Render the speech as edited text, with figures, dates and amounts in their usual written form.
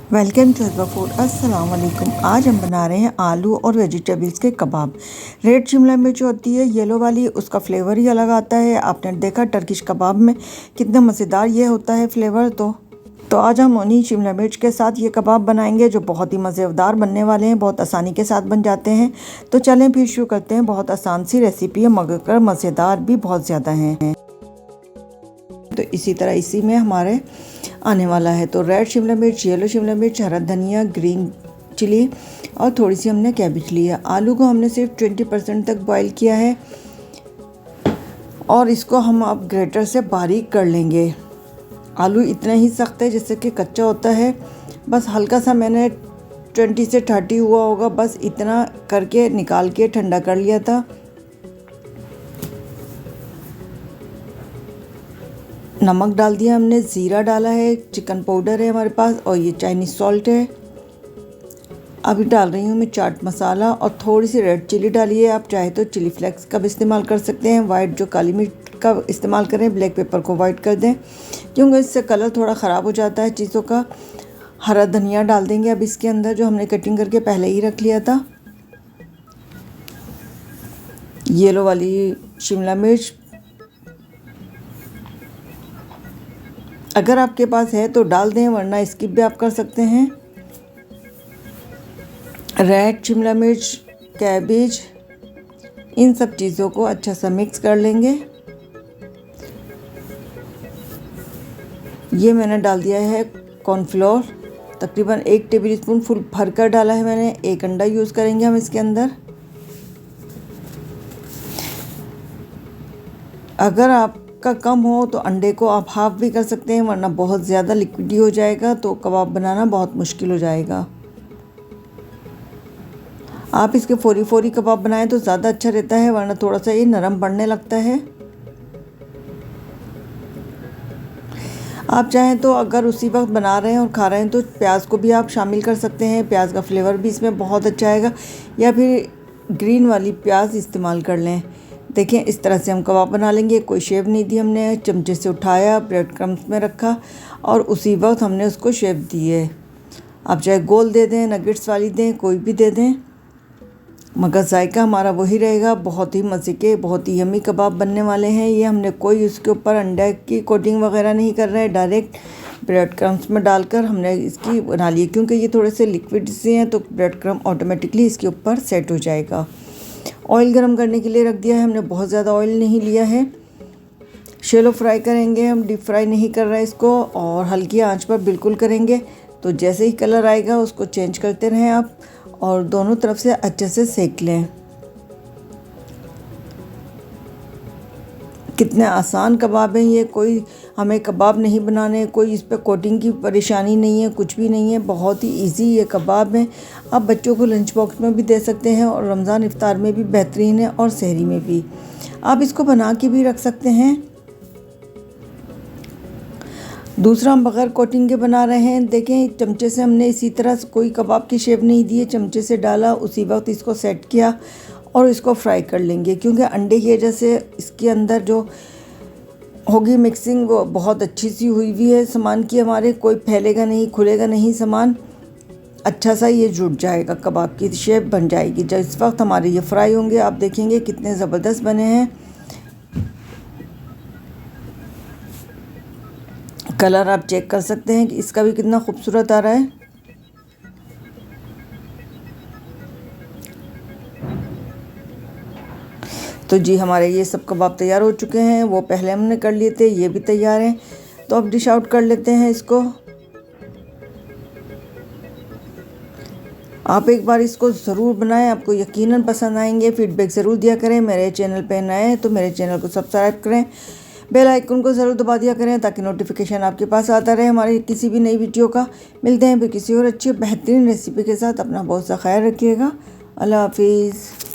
Welcome to हज़बा food. अस्सलाम वालेकुम। आज हम बना रहे हैं आलू और वेजिटेबल्स के कबाब। रेड शिमला मिर्च होती है येलो वाली, उसका फ्लेवर ही अलग आता है। आपने देखा टर्किश कबाब में कितना मज़ेदार ये होता है फ्लेवर। तो आज हम उन्हीं शिमला मिर्च के साथ ये कबाब बनाएंगे जो बहुत ही मज़ेदार बनने वाले हैं, बहुत आसानी के साथ बन जाते हैं। तो चलें फिर शुरू करते हैं। बहुत आसान सी रेसिपी है मगर मज़ेदार भी बहुत ज़्यादा हैं। तो इसी तरह इसी में हमारे आने वाला है तो रेड शिमला मिर्च, येलो शिमला मिर्च, हरा धनिया, ग्रीन चिली और थोड़ी सी हमने कैबेज ली है। आलू को हमने सिर्फ 20% तक बॉईल किया है और इसको हम अब ग्रेटर से बारीक कर लेंगे। आलू इतना ही सख्त है जैसे कि कच्चा होता है, बस हल्का सा मैंने 20 से 30 हुआ होगा, बस इतना करके निकाल के ठंडा कर लिया था। नमक डाल दिया हमने, ज़ीरा डाला है, चिकन पाउडर है हमारे पास और ये चाइनीज़ सॉल्ट है। अभी डाल रही हूँ मैं चाट मसाला और थोड़ी सी रेड चिली डाली है। आप चाहे तो चिली फ्लेक्स का भी इस्तेमाल कर सकते हैं, वाइट जो काली मिर्च का इस्तेमाल करें, ब्लैक पेपर को वाइट कर दें क्योंकि इससे कलर थोड़ा ख़राब हो जाता है चीज़ों का। हरा धनिया डाल देंगे अब इसके अंदर, जो हमने कटिंग करके पहले ही रख लिया था। येलो वाली शिमला मिर्च अगर आपके पास है तो डाल दें, वरना स्किप भी आप कर सकते हैं। रेड शिमला मिर्च, कैबेज, इन सब चीज़ों को अच्छा सा मिक्स कर लेंगे। ये मैंने डाल दिया है कॉर्नफ्लोर, तकरीबन 1 टेबल स्पून फुल भर कर डाला है मैंने। 1 अंडा यूज़ करेंगे हम इसके अंदर। अगर आपका कम हो तो अंडे को आप हाफ भी कर सकते हैं, वरना बहुत ज़्यादा लिक्विडी हो जाएगा तो कबाब बनाना बहुत मुश्किल हो जाएगा। आप इसके फोरी फोरी कबाब बनाएं तो ज़्यादा अच्छा रहता है, वरना थोड़ा सा ये नरम पड़ने लगता है। आप चाहें तो अगर उसी वक्त बना रहे हैं और खा रहे हैं तो प्याज को भी आप शामिल कर सकते हैं, प्याज का फ्लेवर भी इसमें बहुत अच्छा आएगा, या फिर ग्रीन वाली प्याज इस्तेमाल कर लें। देखें इस तरह से हम कबाब बना लेंगे। कोई शेप नहीं दी हमने, चमचे से उठाया, ब्रेड क्रम्स में रखा और उसी वक्त हमने उसको शेप दी है। आप चाहे गोल दे दें, नगेट्स वाली दें, कोई भी दे दें, मगर जायका हमारा वही रहेगा। बहुत ही मज़े के, बहुत ही यमी कबाब बनने वाले हैं ये। हमने कोई उसके ऊपर अंडे की कोटिंग वगैरह नहीं कर रहे हैं, डायरेक्ट ब्रेड क्रम्स में डालकर हमने इसकी बना ली। क्योंकि ये थोड़े से लिक्विड से हैं तो ब्रेड क्रम्स ऑटोमेटिकली इसके ऊपर सेट हो जाएगा। ऑयल गरम करने के लिए रख दिया है हमने, बहुत ज़्यादा ऑयल नहीं लिया है। शैलो फ्राई करेंगे हम, डीप फ्राई नहीं कर रहे हैं इसको, और हल्की आंच पर बिल्कुल करेंगे। तो जैसे ही कलर आएगा उसको चेंज करते रहें आप और दोनों तरफ से अच्छे से सेक लें। कितने आसान कबाब हैं ये, कोई हमें कबाब नहीं बनाने, कोई इस पर कोटिंग की परेशानी नहीं है, कुछ भी नहीं है। बहुत ही इजी ये कबाब है। आप बच्चों को लंच बॉक्स में भी दे सकते हैं और रमज़ान इफ्तार में भी बेहतरीन है और सहरी में भी। आप इसको बना के भी रख सकते हैं। दूसरा हम बग़ैर कोटिंग के बना रहे हैं। देखें चमचे से हमने इसी तरह से, कोई कबाब की शेप नहीं दी है, चमचे से डाला, उसी वक्त इसको सेट किया और इसको फ्राई कर लेंगे। क्योंकि अंडे की वजह से इसके अंदर जो होगी मिक्सिंग वो बहुत अच्छी सी हुई हुई है सामान की हमारे, कोई फैलेगा नहीं, खुलेगा नहीं सामान, अच्छा सा ये जुट जाएगा, कबाब की शेप बन जाएगी। जब इस वक्त हमारे ये फ्राई होंगे आप देखेंगे कितने ज़बरदस्त बने हैं। कलर आप चेक कर सकते हैं कि इसका भी कितना खूबसूरत आ रहा है। तो जी हमारे ये सब कबाब तैयार हो चुके हैं। वो पहले हमने कर लिए थे, ये भी तैयार हैं। तो अब डिश आउट कर लेते हैं इसको। आप एक बार इसको ज़रूर बनाएं, आपको यकीनन पसंद आएंगे। फीडबैक ज़रूर दिया करें। मेरे चैनल पे नए हैं तो मेरे चैनल को सब्सक्राइब करें, बेल आइकन को ज़रूर दबा दिया करें ताकि नोटिफिकेशन आपके पास आता रहे हमारी किसी भी नई वीडियो का। मिलते हैं फिर किसी और अच्छी बेहतरीन रेसिपी के साथ। अपना बहुत सा ख्याल रखिएगा। अल्लाह हाफिज़।